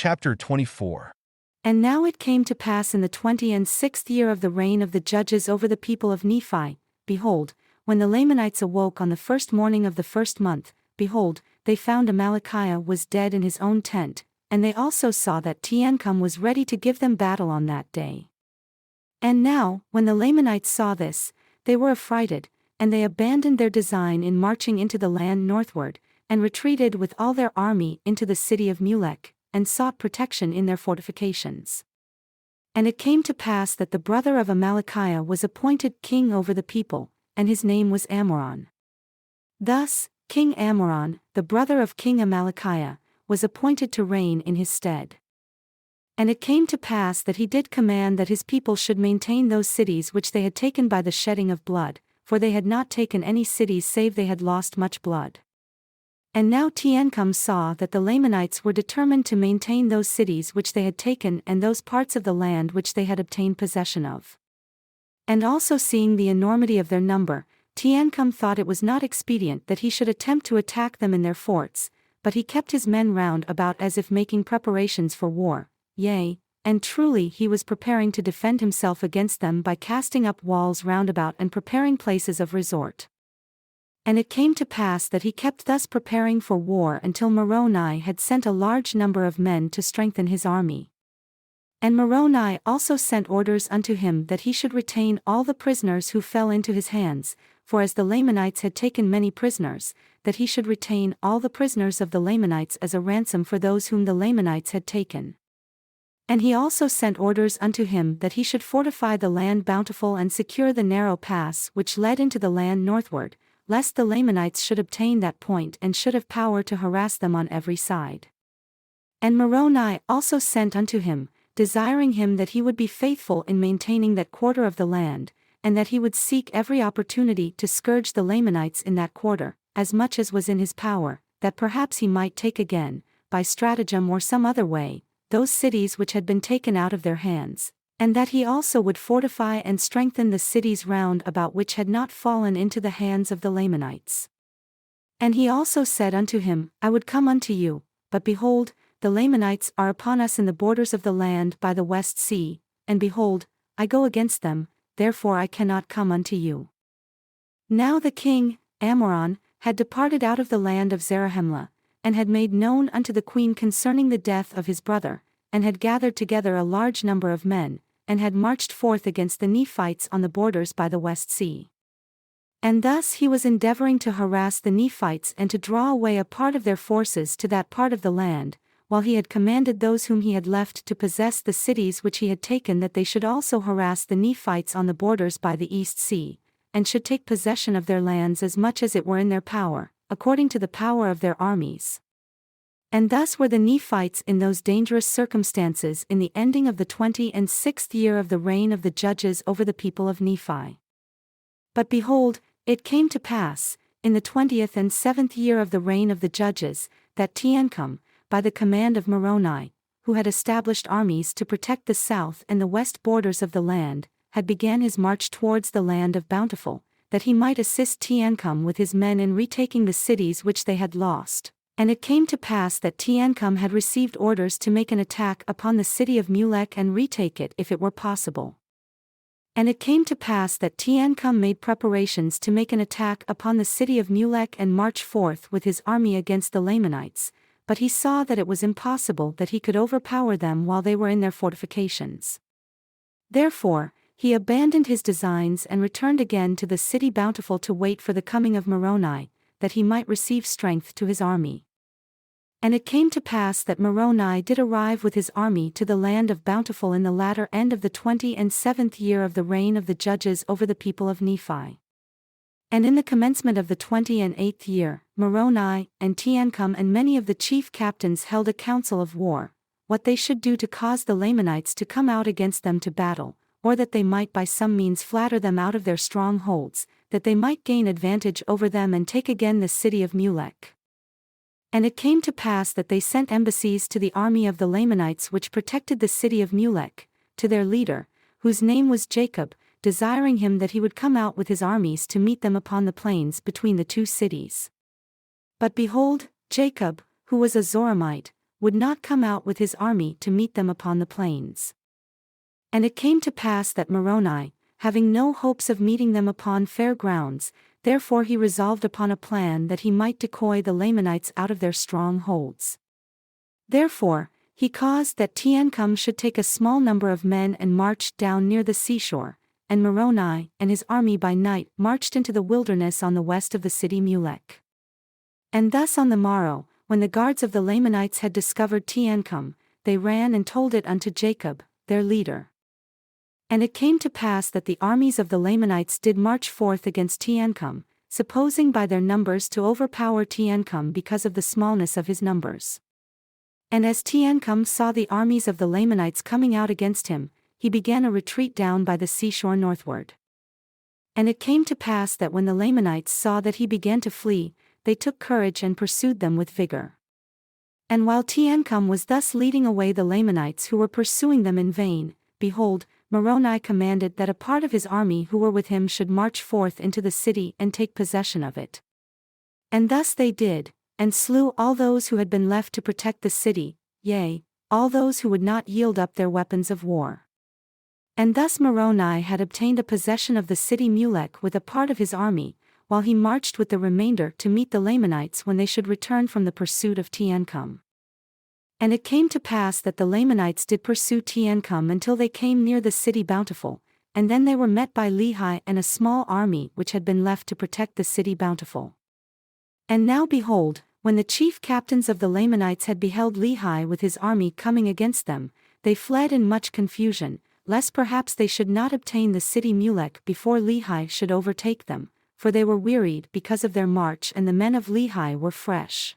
Chapter 24. And now it came to pass in the 26th year of the reign of the judges over the people of Nephi, behold, when the Lamanites awoke on the first morning of the first month, behold, they found Amalickiah was dead in his own tent, and they also saw that Teancum was ready to give them battle on that day. And now, when the Lamanites saw this, they were affrighted, and they abandoned their design in marching into the land northward, and retreated with all their army into the city of Mulek, and sought protection in their fortifications. And it came to pass that the brother of Amalickiah was appointed king over the people, and his name was Ammoron. Thus, King Ammoron, the brother of King Amalickiah, was appointed to reign in his stead. And it came to pass that he did command that his people should maintain those cities which they had taken by the shedding of blood, for they had not taken any cities save they had lost much blood. And now Teancum saw that the Lamanites were determined to maintain those cities which they had taken and those parts of the land which they had obtained possession of. And also seeing the enormity of their number, Teancum thought it was not expedient that he should attempt to attack them in their forts, but he kept his men round about as if making preparations for war, yea, and truly he was preparing to defend himself against them by casting up walls round about and preparing places of resort. And it came to pass that he kept thus preparing for war until Moroni had sent a large number of men to strengthen his army. And Moroni also sent orders unto him that he should retain all the prisoners who fell into his hands, for as the Lamanites had taken many prisoners, that he should retain all the prisoners of the Lamanites as a ransom for those whom the Lamanites had taken. And he also sent orders unto him that he should fortify the land Bountiful and secure the narrow pass which led into the land northward, lest the Lamanites should obtain that point and should have power to harass them on every side. And Moroni also sent unto him, desiring him that he would be faithful in maintaining that quarter of the land, and that he would seek every opportunity to scourge the Lamanites in that quarter, as much as was in his power, that perhaps he might take again, by stratagem or some other way, those cities which had been taken out of their hands, and that he also would fortify and strengthen the cities round about which had not fallen into the hands of the Lamanites. And he also said unto him, I would come unto you, but behold, the Lamanites are upon us in the borders of the land by the west sea, and behold, I go against them, therefore I cannot come unto you. Now the king, Ammoron, had departed out of the land of Zarahemla, and had made known unto the queen concerning the death of his brother, and had gathered together a large number of men, and had marched forth against the Nephites on the borders by the west sea. And thus he was endeavoring to harass the Nephites and to draw away a part of their forces to that part of the land, while he had commanded those whom he had left to possess the cities which he had taken that they should also harass the Nephites on the borders by the east sea, and should take possession of their lands as much as it were in their power, according to the power of their armies. And thus were the Nephites in those dangerous circumstances in the ending of the 26th year of the reign of the judges over the people of Nephi. But behold, it came to pass, in the 27th year of the reign of the judges, that Teancum, by the command of Moroni, who had established armies to protect the south and the west borders of the land, had began his march towards the land of Bountiful, that he might assist Teancum with his men in retaking the cities which they had lost. And it came to pass that Teancum had received orders to make an attack upon the city of Mulek and retake it if it were possible. And it came to pass that Teancum made preparations to make an attack upon the city of Mulek and march forth with his army against the Lamanites, but he saw that it was impossible that he could overpower them while they were in their fortifications. Therefore, he abandoned his designs and returned again to the city Bountiful to wait for the coming of Moroni, that he might receive strength to his army. And it came to pass that Moroni did arrive with his army to the land of Bountiful in the latter end of the 27th year of the reign of the judges over the people of Nephi. And in the commencement of the 28th year, Moroni, and Teancum and many of the chief captains held a council of war, what they should do to cause the Lamanites to come out against them to battle, or that they might by some means flatter them out of their strongholds, that they might gain advantage over them and take again the city of Mulek. And it came to pass that they sent embassies to the army of the Lamanites which protected the city of Mulek, to their leader, whose name was Jacob, desiring him that he would come out with his armies to meet them upon the plains between the two cities. But behold, Jacob, who was a Zoramite, would not come out with his army to meet them upon the plains. And it came to pass that Moroni, having no hopes of meeting them upon fair grounds, therefore he resolved upon a plan that he might decoy the Lamanites out of their strongholds. Therefore, he caused that Teancum should take a small number of men and march down near the seashore, and Moroni and his army by night marched into the wilderness on the west of the city Mulek. And thus on the morrow, when the guards of the Lamanites had discovered Teancum, they ran and told it unto Jacob, their leader. And it came to pass that the armies of the Lamanites did march forth against Teancum, supposing by their numbers to overpower Teancum because of the smallness of his numbers. And as Teancum saw the armies of the Lamanites coming out against him, he began a retreat down by the seashore northward. And it came to pass that when the Lamanites saw that he began to flee, they took courage and pursued them with vigor. And while Teancum was thus leading away the Lamanites who were pursuing them in vain, behold, Moroni commanded that a part of his army who were with him should march forth into the city and take possession of it. And thus they did, and slew all those who had been left to protect the city, yea, all those who would not yield up their weapons of war. And thus Moroni had obtained a possession of the city Mulek with a part of his army, while he marched with the remainder to meet the Lamanites when they should return from the pursuit of Teancum. And it came to pass that the Lamanites did pursue Teancum until they came near the city Bountiful, and then they were met by Lehi and a small army which had been left to protect the city Bountiful. And now behold, when the chief captains of the Lamanites had beheld Lehi with his army coming against them, they fled in much confusion, lest perhaps they should not obtain the city Mulek before Lehi should overtake them, for they were wearied because of their march and the men of Lehi were fresh.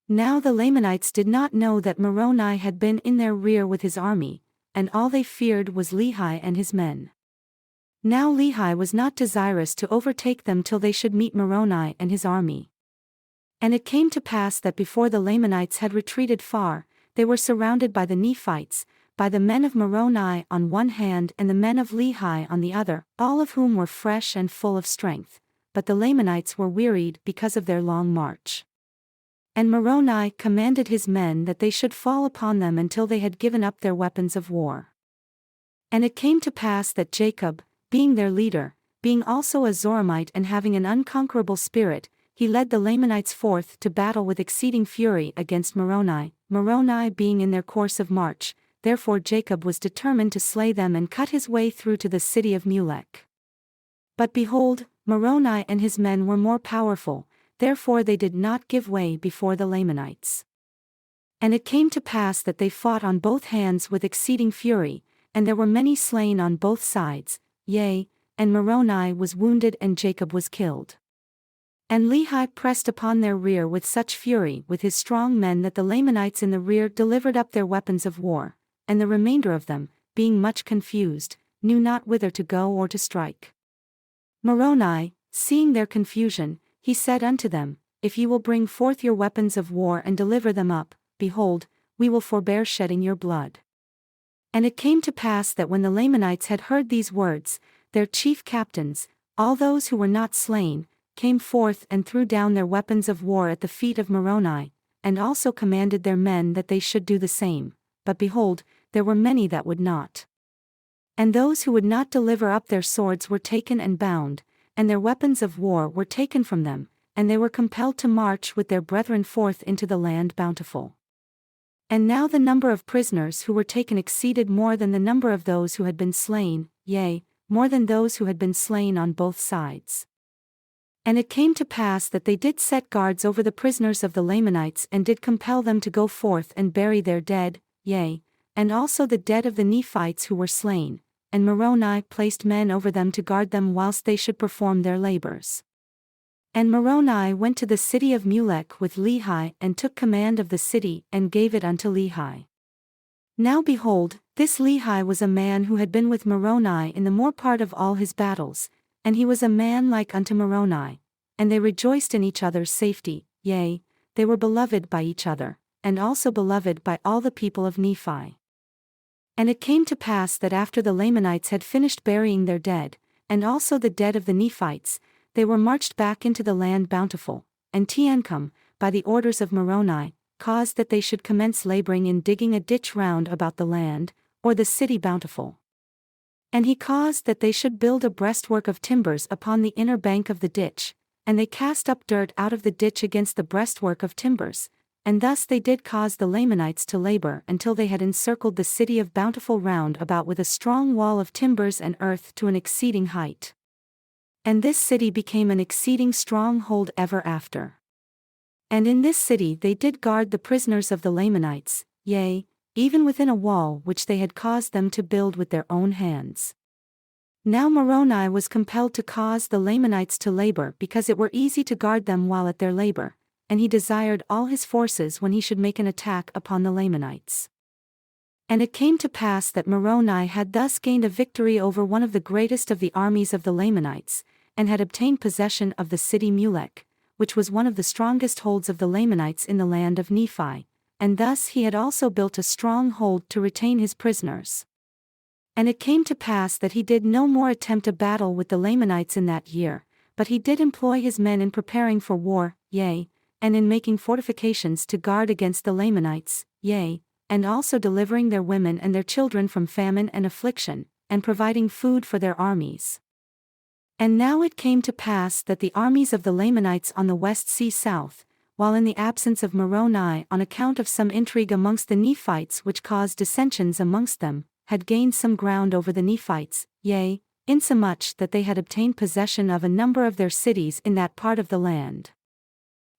Now the Lamanites did not know that Moroni had been in their rear with his army, and all they feared was Lehi and his men. Now Lehi was not desirous to overtake them till they should meet Moroni and his army. And it came to pass that before the Lamanites had retreated far, they were surrounded by the Nephites, by the men of Moroni on one hand and the men of Lehi on the other, all of whom were fresh and full of strength, but the Lamanites were wearied because of their long march. And Moroni commanded his men that they should fall upon them until they had given up their weapons of war. And it came to pass that Jacob, being their leader, being also a Zoramite and having an unconquerable spirit, he led the Lamanites forth to battle with exceeding fury against Moroni, Moroni being in their course of march. Therefore Jacob was determined to slay them and cut his way through to the city of Mulek. But behold, Moroni and his men were more powerful, therefore they did not give way before the Lamanites. And it came to pass that they fought on both hands with exceeding fury, and there were many slain on both sides, yea, and Moroni was wounded and Jacob was killed. And Lehi pressed upon their rear with such fury with his strong men that the Lamanites in the rear delivered up their weapons of war, and the remainder of them, being much confused, knew not whither to go or to strike. Moroni, seeing their confusion, he said unto them, If ye will bring forth your weapons of war and deliver them up, behold, we will forbear shedding your blood. And it came to pass that when the Lamanites had heard these words, their chief captains, all those who were not slain, came forth and threw down their weapons of war at the feet of Moroni, and also commanded their men that they should do the same, but behold, there were many that would not. And those who would not deliver up their swords were taken and bound, and their weapons of war were taken from them, and they were compelled to march with their brethren forth into the land Bountiful. And now the number of prisoners who were taken exceeded more than the number of those who had been slain, yea, more than those who had been slain on both sides. And it came to pass that they did set guards over the prisoners of the Lamanites and did compel them to go forth and bury their dead, yea, and also the dead of the Nephites who were slain, and Moroni placed men over them to guard them whilst they should perform their labors. And Moroni went to the city of Mulek with Lehi and took command of the city and gave it unto Lehi. Now behold, this Lehi was a man who had been with Moroni in the more part of all his battles, and he was a man like unto Moroni, and they rejoiced in each other's safety, yea, they were beloved by each other, and also beloved by all the people of Nephi. And it came to pass that after the Lamanites had finished burying their dead, and also the dead of the Nephites, they were marched back into the land Bountiful, and Teancum, by the orders of Moroni, caused that they should commence laboring in digging a ditch round about the land, or the city Bountiful. And he caused that they should build a breastwork of timbers upon the inner bank of the ditch, and they cast up dirt out of the ditch against the breastwork of timbers, and thus they did cause the Lamanites to labor until they had encircled the city of Bountiful round about with a strong wall of timbers and earth to an exceeding height. And this city became an exceeding stronghold ever after. And in this city they did guard the prisoners of the Lamanites, yea, even within a wall which they had caused them to build with their own hands. Now Moroni was compelled to cause the Lamanites to labor because it were easy to guard them while at their labor, and he desired all his forces when he should make an attack upon the Lamanites. And it came to pass that Moroni had thus gained a victory over one of the greatest of the armies of the Lamanites, and had obtained possession of the city Mulek, which was one of the strongest holds of the Lamanites in the land of Nephi, and thus he had also built a strong hold to retain his prisoners. And it came to pass that he did no more attempt a battle with the Lamanites in that year, but he did employ his men in preparing for war, yea, and in making fortifications to guard against the Lamanites, yea, and also delivering their women and their children from famine and affliction, and providing food for their armies. And now it came to pass that the armies of the Lamanites on the west sea south, while in the absence of Moroni on account of some intrigue amongst the Nephites which caused dissensions amongst them, had gained some ground over the Nephites, yea, insomuch that they had obtained possession of a number of their cities in that part of the land.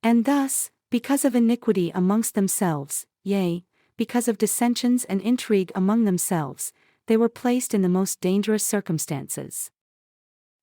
And thus, because of iniquity amongst themselves, yea, because of dissensions and intrigue among themselves, they were placed in the most dangerous circumstances.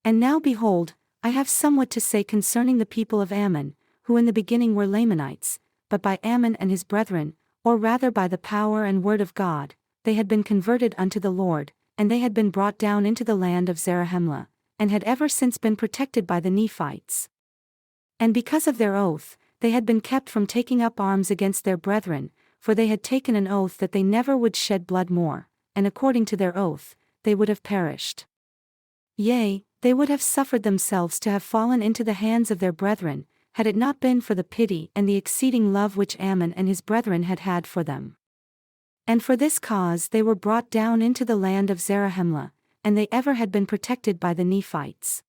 And now behold, I have somewhat to say concerning the people of Ammon, who in the beginning were Lamanites, but by Ammon and his brethren, or rather by the power and word of God, they had been converted unto the Lord, and they had been brought down into the land of Zarahemla, and had ever since been protected by the Nephites. And because of their oath, they had been kept from taking up arms against their brethren, for they had taken an oath that they never would shed blood more, and according to their oath, they would have perished. Yea, they would have suffered themselves to have fallen into the hands of their brethren, had it not been for the pity and the exceeding love which Ammon and his brethren had had for them. And for this cause they were brought down into the land of Zarahemla, and they ever had been protected by the Nephites.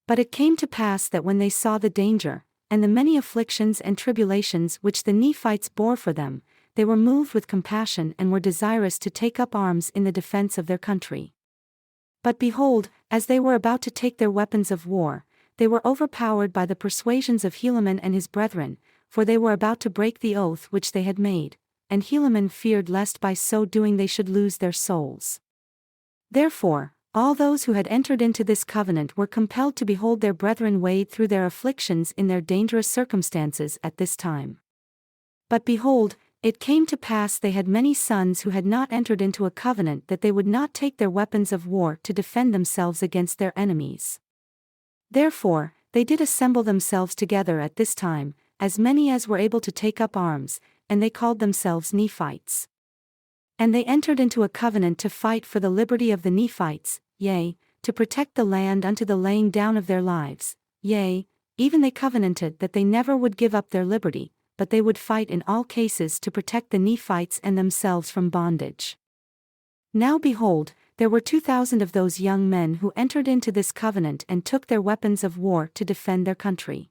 But it came to pass that when they saw the danger, and the many afflictions and tribulations which the Nephites bore for them, they were moved with compassion and were desirous to take up arms in the defense of their country. But behold, as they were about to take their weapons of war, they were overpowered by the persuasions of Helaman and his brethren, for they were about to break the oath which they had made, and Helaman feared lest by so doing they should lose their souls. Therefore, all those who had entered into this covenant were compelled to behold their brethren wade through their afflictions in their dangerous circumstances at this time. But behold, it came to pass they had many sons who had not entered into a covenant that they would not take their weapons of war to defend themselves against their enemies. Therefore, they did assemble themselves together at this time, as many as were able to take up arms, and they called themselves Nephites. And they entered into a covenant to fight for the liberty of the Nephites, yea, to protect the land unto the laying down of their lives, yea, even they covenanted that they never would give up their liberty, but they would fight in all cases to protect the Nephites and themselves from bondage. Now behold, there were 2,000 of those young men who entered into this covenant and took their weapons of war to defend their country.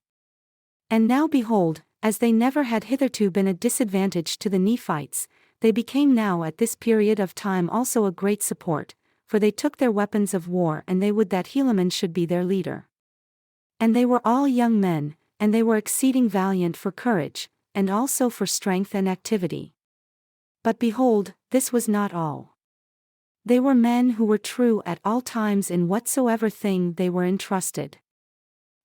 And now behold, as they never had hitherto been a disadvantage to the Nephites, they became now at this period of time also a great support, for they took their weapons of war and they would that Helaman should be their leader. And they were all young men, and they were exceeding valiant for courage, and also for strength and activity. But behold, this was not all. They were men who were true at all times in whatsoever thing they were entrusted.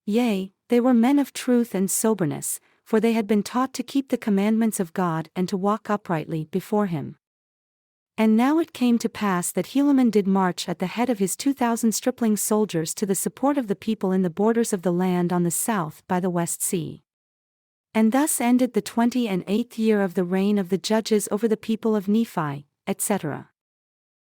Yea, they were men of truth and soberness, for they had been taught to keep the commandments of God and to walk uprightly before him. And now it came to pass that Helaman did march at the head of his 2,000 stripling soldiers to the support of the people in the borders of the land on the south by the West Sea. And thus ended the 28th year of the reign of the judges over the people of Nephi, etc.